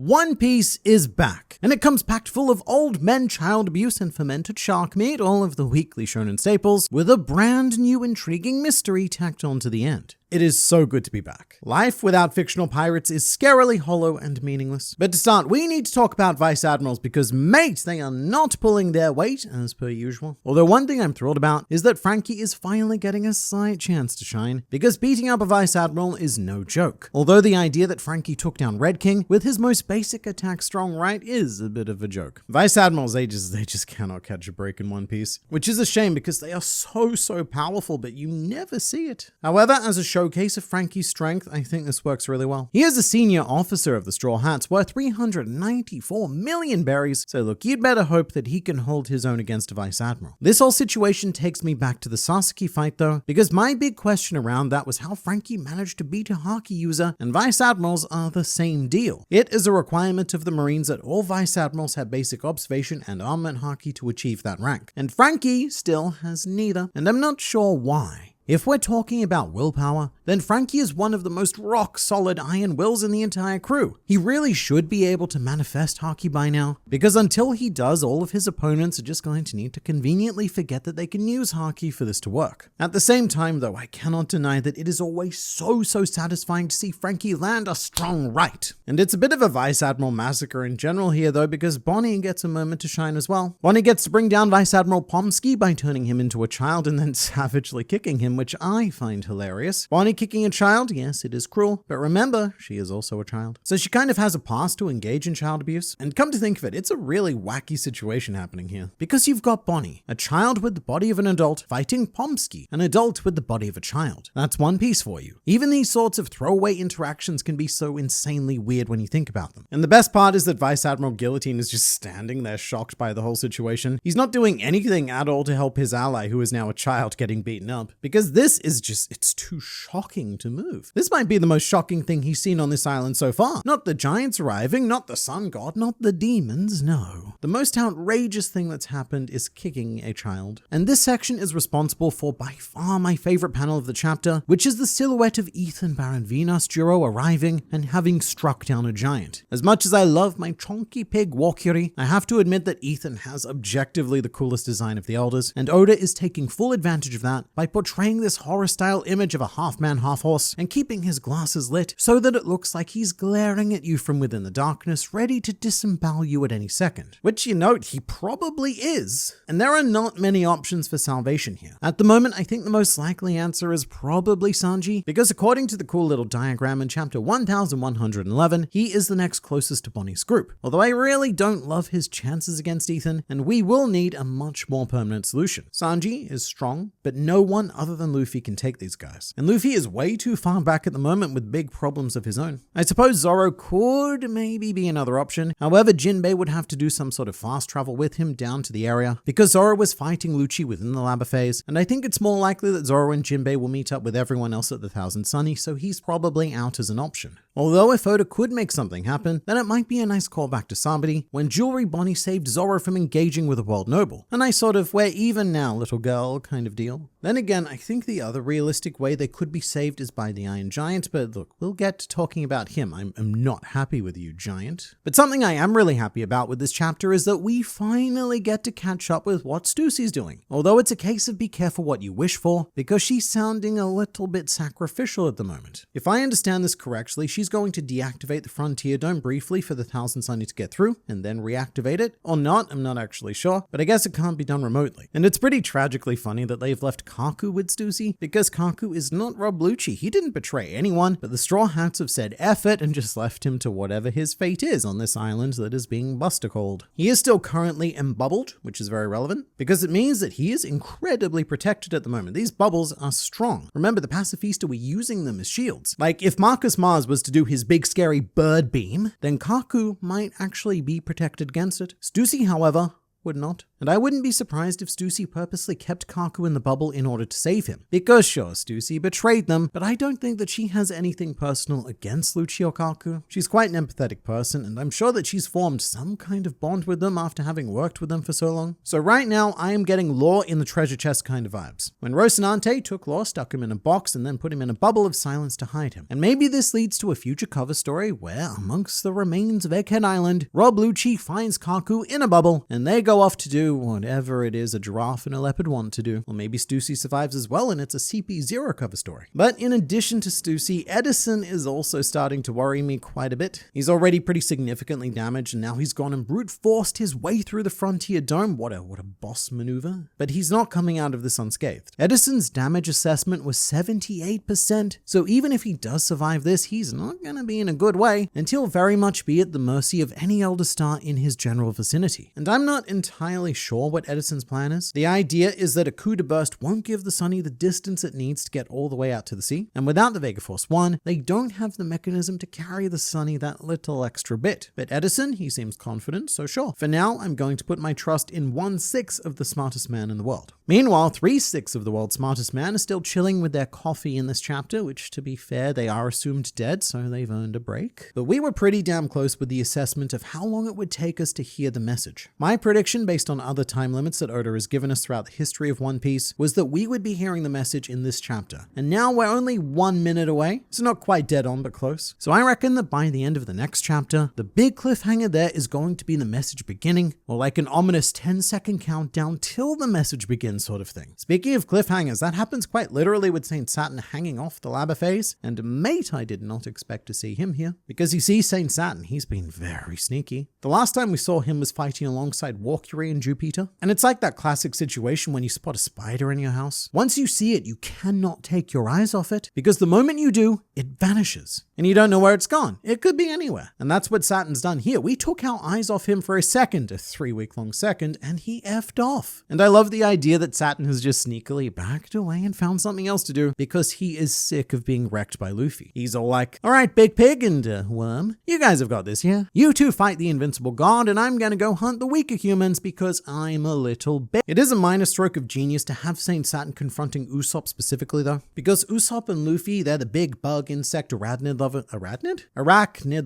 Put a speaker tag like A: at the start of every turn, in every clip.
A: One Piece is back, and it comes packed full of old men, child abuse, and fermented shark meat, all of the weekly shonen staples, with a brand new intriguing mystery tacked on to the end. It is so good to be back. Life without fictional pirates is scarily hollow and meaningless. But to start, we need to talk about Vice Admirals because, mate, they are not pulling their weight as per usual. Although one thing I'm thrilled about is that Frankie is finally getting a slight chance to shine, because beating up a Vice Admiral is no joke. Although the idea that Frankie took down Red King with his most basic attack strong right is a bit of a joke. Vice Admirals, they just cannot catch a break in One Piece, which is a shame because they are so powerful, but you never see it. However, as a showcase of Frankie's strength, I think this works really well. He is a senior officer of the Straw Hats worth 394 million berries, so look, you'd better hope that he can hold his own against a Vice Admiral. This whole situation takes me back to the Sasuke fight though, because my big question around that was how Frankie managed to beat a Haki user, and Vice Admirals are the same deal. It is a requirement of the Marines that all Vice Admirals have basic observation and armament Haki to achieve that rank, and Frankie still has neither, and I'm not sure why. If we're talking about willpower, then Frankie is one of the most rock-solid iron wills in the entire crew. He really should be able to manifest Haki by now, because until he does, all of his opponents are just going to need to conveniently forget that they can use Haki for this to work. At the same time though, I cannot deny that it is always so satisfying to see Frankie land a strong right. And it's a bit of a Vice Admiral massacre in general here though, because Bonnie gets a moment to shine as well. Bonnie gets to bring down Vice Admiral Pomsky by turning him into a child and then savagely kicking him, which I find hilarious. Bonnie kicking a child, yes, it is cruel, but remember, she is also a child. So she kind of has a pass to engage in child abuse. And come to think of it, it's a really wacky situation happening here. Because you've got Bonnie, a child with the body of an adult, fighting Pomsky, an adult with the body of a child. That's One Piece for you. Even these sorts of throwaway interactions can be so insanely weird when you think about them. And the best part is that Vice Admiral Guillotine is just standing there shocked by the whole situation. He's not doing anything at all to help his ally, who is now a child, getting beaten up, because this is just, it's too shocking to move. This might be the most shocking thing he's seen on this island so far. Not the giants arriving, not the sun god, not the demons, no. The most outrageous thing that's happened is kicking a child. And this section is responsible for by far my favorite panel of the chapter, which is the silhouette of Ethan Baron Venus duo arriving and having struck down a giant. As much as I love my chonky pig Walkyrie, I have to admit that Ethan has objectively the coolest design of the elders, and Oda is taking full advantage of that by portraying this horror-style image of a half-man, half-horse and keeping his glasses lit so that it looks like he's glaring at you from within the darkness, ready to disembowel you at any second. Which, you note, he probably is. And there are not many options for salvation here. At the moment, I think the most likely answer is probably Sanji, because according to the cool little diagram in chapter 1111, he is the next closest to Bonnie's group. Although I really don't love his chances against Ethan, and we will need a much more permanent solution. Sanji is strong, but no one other than Luffy can take these guys. And Luffy is way too far back at the moment with big problems of his own. I suppose Zoro could maybe be another option. However, Jinbei would have to do some sort of fast travel with him down to the area, because Zoro was fighting Lucci within the lava phase, and I think it's more likely that Zoro and Jinbei will meet up with everyone else at the Thousand Sunny, so he's probably out as an option. Although if Oda could make something happen, then it might be a nice callback to Sabari, when Jewelry Bonnie saved Zoro from engaging with a world noble. A nice sort of, we're even now, little girl kind of deal. Then again, I think the other realistic way they could be saved is by the Iron Giant, but look, we'll get to talking about him. I'm not happy with you, Giant. But something I am really happy about with this chapter is that we finally get to catch up with what Stussy's doing. Although it's a case of be careful what you wish for, because she's sounding a little bit sacrificial at the moment. If I understand this correctly, she's going to deactivate the Frontier Dome briefly for the Thousand Sunny to get through, and then reactivate it. Or not, I'm not actually sure, but I guess it can't be done remotely. And it's pretty tragically funny that they've left Kaku with Stussy, because Kaku is not Rob Lucci. He didn't betray anyone, but the Straw Hats have said F it and just left him to whatever his fate is on this island that is being buster-called. He is still currently embubbled, which is very relevant, because it means that he is incredibly protected at the moment. These bubbles are strong. Remember, the Pacifista were using them as shields. Like, if Marcus Mars was to do his big scary bird beam, then Kaku might actually be protected against it. Stussy, however, would not. And I wouldn't be surprised if Stussy purposely kept Kaku in the bubble in order to save him. Because sure, Stussy betrayed them, but I don't think that she has anything personal against Lucci or Kaku. She's quite an empathetic person, and I'm sure that she's formed some kind of bond with them after having worked with them for so long. So right now, I am getting Law in the treasure chest kind of vibes. When Rocinante took Law, stuck him in a box, and then put him in a bubble of silence to hide him. And maybe this leads to a future cover story where, amongst the remains of Egghead Island, Rob Lucci finds Kaku in a bubble, and they go off to do whatever it is a giraffe and a leopard want to do. Or maybe Stussy survives as well, and it's a CP0 cover story. But in addition to Stussy, Edison is also starting to worry me quite a bit. He's already pretty significantly damaged, and now he's gone and brute forced his way through the Frontier Dome. What a boss maneuver. But he's not coming out of this unscathed. Edison's damage assessment was 78%, so even if he does survive this, he's not going to be in a good way, and he'll very much be at the mercy of any Elder Star in his general vicinity. And I'm not entirely sure what Edison's plan is. The idea is that a coup de burst won't give the Sunny the distance it needs to get all the way out to the sea, and without the Vega Force 1, they don't have the mechanism to carry the Sunny that little extra bit. But Edison, he seems confident, so sure. For now, I'm going to put my trust in 1/6 of the smartest man in the world. Meanwhile, 3/6 of the world's smartest man are still chilling with their coffee in this chapter, which to be fair, they are assumed dead, so they've earned a break. But we were pretty damn close with the assessment of how long it would take us to hear the message. My prediction, based on other time limits that Oda has given us throughout the history of One Piece, was that we would be hearing the message in this chapter. And now we're only 1 minute away, so not quite dead on, but close. So I reckon that by the end of the next chapter, the big cliffhanger there is going to be the message beginning, or like an ominous 10-second countdown till the message begins sort of thing. Speaking of cliffhangers, that happens quite literally with Saint Saturn hanging off the lava phase, and mate, I did not expect to see him here. Because you see, Saint Saturn, he's been very sneaky. The last time we saw him was fighting alongside Walkure and Jupiter, and it's like that classic situation when you spot a spider in your house. Once you see it, you cannot take your eyes off it, because the moment you do, it vanishes. And you don't know where it's gone. It could be anywhere. And that's what Saturn's done here. We took our eyes off him for a second, a 3-week-long second, and he effed off. And I love the idea that Saturn has just sneakily backed away and found something else to do because he is sick of being wrecked by Luffy. He's all like, all right, Big Pig and Worm, you guys have got this, yeah? You two fight the invincible god, and I'm gonna go hunt the weaker humans because I'm a little bit. It is a minor stroke of genius to have Saint Saturn confronting Usopp specifically though, because Usopp and Luffy, they're the big bug insect arachnid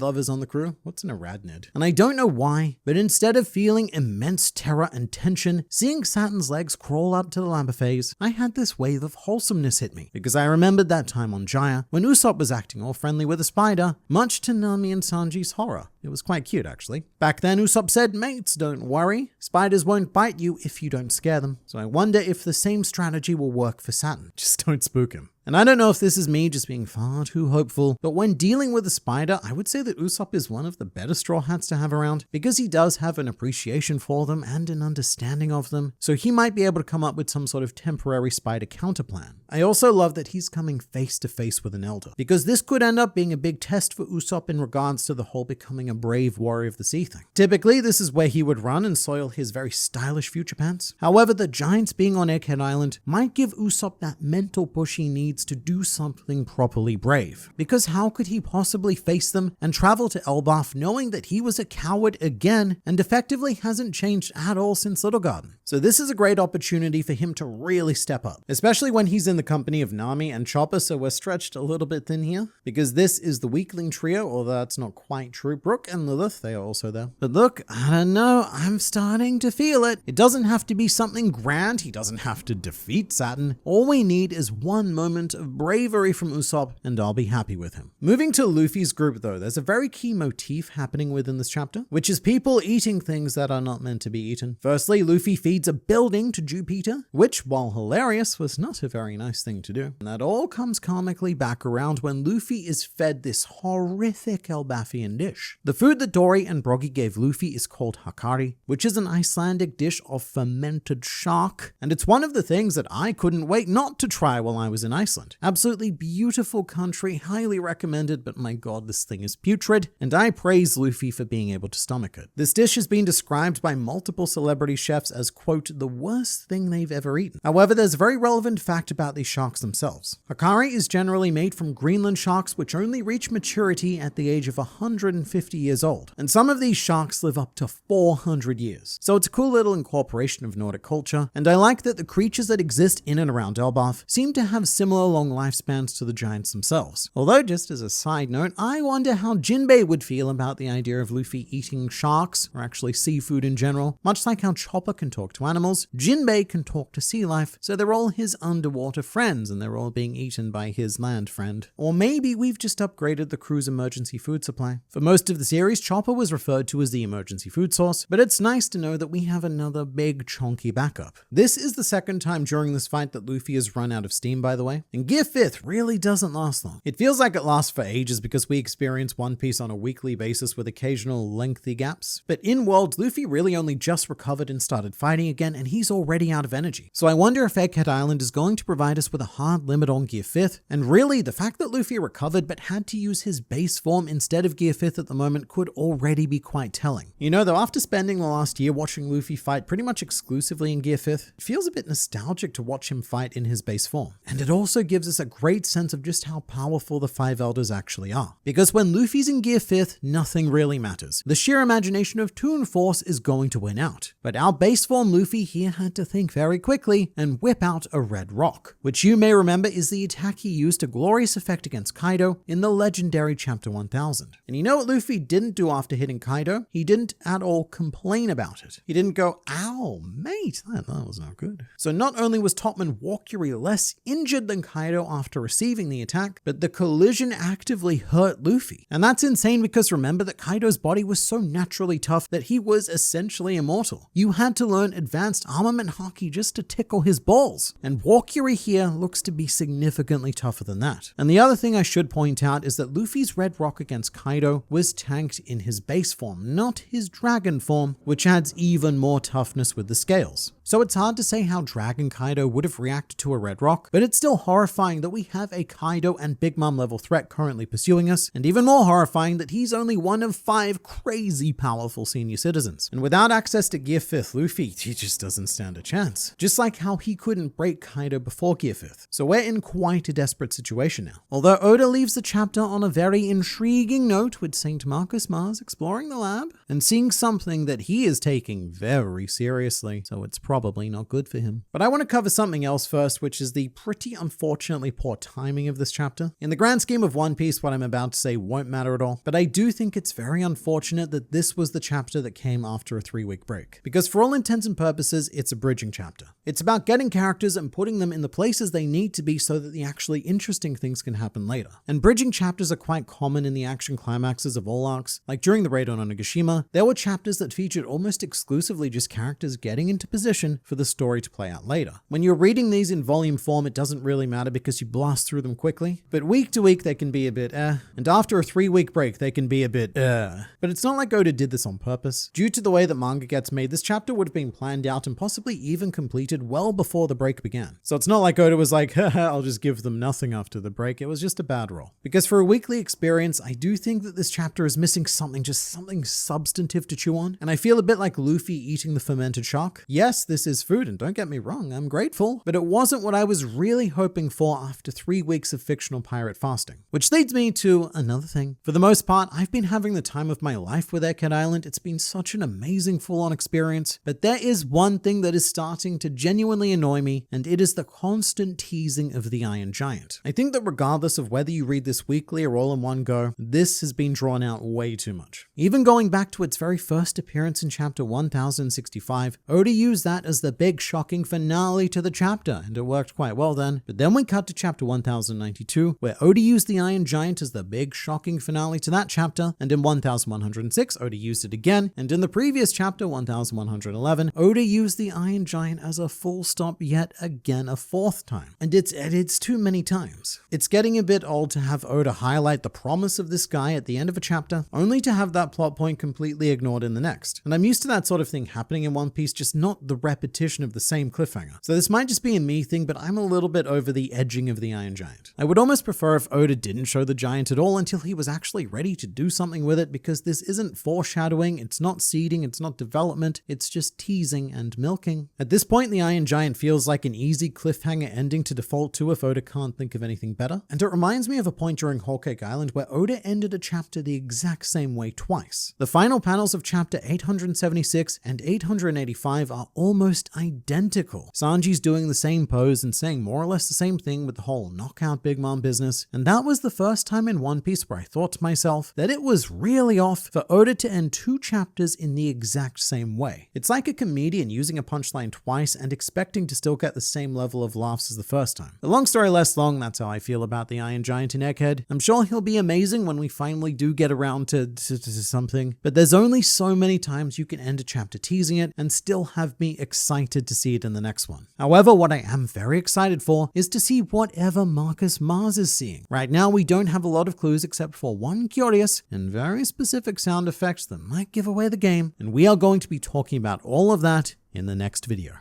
A: lovers on the crew. What's an arachnid? And I don't know why, but instead of feeling immense terror and tension, seeing Saturn's legs crawl up to the lava phase, I had this wave of wholesomeness hit me, because I remembered that time on Jaya when Usopp was acting all friendly with a spider, much to Nami and Sanji's horror. It was quite cute actually. Back then Usopp said, mates, don't worry, spiders won't bite you if you don't scare them. So I wonder if the same strategy will work for Saturn. Just don't spook him. And I don't know if this is me just being far too hopeful, but when dealing with a spider, I would say that Usopp is one of the better Straw Hats to have around because he does have an appreciation for them and an understanding of them, so he might be able to come up with some sort of temporary spider counterplan. I also love that he's coming face to face with an elder, because this could end up being a big test for Usopp in regards to the whole becoming a brave warrior of the sea thing. Typically, this is where he would run and soil his very stylish future pants. However, the giants being on Egghead Island might give Usopp that mental push he needs to do something properly brave. Because how could he possibly face them and travel to Elbaf knowing that he was a coward again and effectively hasn't changed at all since Little Garden? So this is a great opportunity for him to really step up, especially when he's in the company of Nami and Chopper, so we're stretched a little bit thin here, because this is the weakling trio, although that's not quite true. Brook and Lilith, they are also there. But look, I don't know, I'm starting to feel it. It doesn't have to be something grand, he doesn't have to defeat Saturn. All we need is one moment of bravery from Usopp, and I'll be happy with him. Moving to Luffy's group though, there's a very key motif happening within this chapter, which is people eating things that are not meant to be eaten. Firstly, Luffy feeds a building to Jupiter, which, while hilarious, was not a very nice thing to do. And that all comes comically back around when Luffy is fed this horrific Elbafian dish. The food that Dory and Broggy gave Luffy is called Hakari, which is an Icelandic dish of fermented shark, and it's one of the things that I couldn't wait not to try while I was in Iceland. Absolutely beautiful country, highly recommended, but my god, this thing is putrid, and I praise Luffy for being able to stomach it. This dish has been described by multiple celebrity chefs as quote, the worst thing they've ever eaten. However, there's a very relevant fact about these sharks themselves. Hakari is generally made from Greenland sharks, which only reach maturity at the age of 150 years old. And some of these sharks live up to 400 years. So it's a cool little incorporation of Nordic culture, and I like that the creatures that exist in and around Elbaf seem to have similar long lifespans to the giants themselves. Although, just as a side note, I wonder how Jinbei would feel about the idea of Luffy eating sharks, or actually seafood in general. Much like how Chopper can talk to animals, Jinbei can talk to sea life, so they're all his underwater friends and they're all being eaten by his land friend. Or maybe we've just upgraded the crew's emergency food supply. For most of the series, Chopper was referred to as the emergency food source, but it's nice to know that we have another big chunky backup. This is the second time during this fight that Luffy has run out of steam, by the way, and Gear 5th really doesn't last long. It feels like it lasts for ages because we experience One Piece on a weekly basis with occasional lengthy gaps, but in World, Luffy really only just recovered and started fighting again, and he's already out of energy. So I wonder if Egghead Island is going to provide us with a hard limit on Gear 5th, and really the fact that Luffy recovered but had to use his base form instead of Gear 5th at the moment could already be quite telling. You know though, after spending the last year watching Luffy fight pretty much exclusively in Gear 5th, it feels a bit nostalgic to watch him fight in his base form. And it also gives us a great sense of just how powerful the Five Elders actually are. Because when Luffy's in Gear 5th, nothing really matters. The sheer imagination of Toon Force is going to win out. But our base form Luffy here had to think very quickly and whip out a red rock, which you may remember is the attack he used to glorious effect against Kaido in the legendary Chapter 1000. And you know what Luffy didn't do after hitting Kaido? He didn't at all complain about it. He didn't go, ow, mate, that was not good. So not only was Topman Walkuri less injured than Kaido after receiving the attack, but the collision actively hurt Luffy. And that's insane because remember that Kaido's body was so naturally tough that he was essentially immortal. You had to learn advanced armament haki just to tickle his balls. And Walkuri here looks to be significantly tougher than that. And the other thing I should point out is that Luffy's red rock against Kaido was tanked in his base form, not his dragon form, which adds even more toughness with the scales. So it's hard to say how Dragon Kaido would have reacted to a red rock, but it's still horrifying that we have a Kaido and Big Mom level threat currently pursuing us, and even more horrifying that he's only one of 5 crazy powerful senior citizens. And without access to Gear 5th Luffy, he just doesn't stand a chance. Just like how he couldn't break Kaido before Gear 5th. So we're in quite a desperate situation now. Although Oda leaves the chapter on a very intriguing note with St. Marcus Mars exploring the lab and seeing something that he is taking very seriously, so it's probably not good for him. But I want to cover something else first, which is the pretty unfortunately poor timing of this chapter. In the grand scheme of One Piece, what I'm about to say won't matter at all, but I do think it's very unfortunate that this was the chapter that came after a 3-week break. Because for all intents and purposes, it's a bridging chapter. It's about getting characters and putting them in the places they need to be so that the actually interesting things can happen later. And bridging chapters are quite common in the action climaxes of all arcs. Like during the raid on Onigashima, there were chapters that featured almost exclusively just characters getting into position for the story to play out later. When you're reading these in volume form, it doesn't really matter because you blast through them quickly. But week to week, they can be a bit and after a 3-week break, they can be a bit But it's not like Oda did this on purpose. Due to the way that manga gets made, this chapter would have been planned out and possibly even completed well before the break began. So it's not like Oda was like, haha, I'll just give them nothing after the break. It was just a bad roll. Because for a weekly experience, I do think that this chapter is missing something, just something substantive to chew on. And I feel a bit like Luffy eating the fermented shark. Yes, this is food, and don't get me wrong, I'm grateful, but it wasn't what I was really hoping for after 3 weeks of fictional pirate fasting. Which leads me to another thing. For the most part, I've been having the time of my life with Egghead Island. It's been such an amazing full-on experience, but there is one thing that is starting to genuinely annoy me, and it is the constant teasing of the Iron Giant. I think that regardless of whether you read this weekly or all in one go, this has been drawn out way too much. Even going back to its very first appearance in chapter 1065, Oda used that as the big shocking finale to the chapter, and it worked quite well then. But then we cut to chapter 1092, where Oda used the Iron Giant as the big shocking finale to that chapter, and in 1106, Oda used it again, and in the previous chapter, 1111, Oda used the Iron Giant as a full stop yet again a 4th time. And it's too many times. It's getting a bit old to have Oda highlight the promise of this guy at the end of a chapter, only to have that plot point completely ignored in the next. And I'm used to that sort of thing happening in One Piece, just not the repetition of the same cliffhanger. So this might just be a me thing, but I'm a little bit over the edging of the Iron Giant. I would almost prefer if Oda didn't show the giant at all until he was actually ready to do something with it, because this isn't foreshadowing, it's not seeding, it's not development, it's just teasing teasing and milking. At this point, the Iron Giant feels like an easy cliffhanger ending to default to if Oda can't think of anything better. And it reminds me of a point during Whole Cake Island where Oda ended a chapter the exact same way twice. The final panels of chapter 876 and 885 are almost identical. Sanji's doing the same pose and saying more or less the same thing with the whole knockout Big Mom business. And that was the first time in One Piece where I thought to myself that it was really off for Oda to end two chapters in the exact same way. It's like a comedian using a punchline twice and expecting to still get the same level of laughs as the first time. The long story less long, that's how I feel about the Iron Giant in Egghead. I'm sure he'll be amazing when we finally do get around to something, but there's only so many times you can end a chapter teasing it and still have me excited to see it in the next one. However, what I am very excited for is to see whatever Marcus Mars is seeing. Right now, we don't have a lot of clues except for one curious and very specific sound effect that might give away the game, and we are going to be talking about all of that in the next video.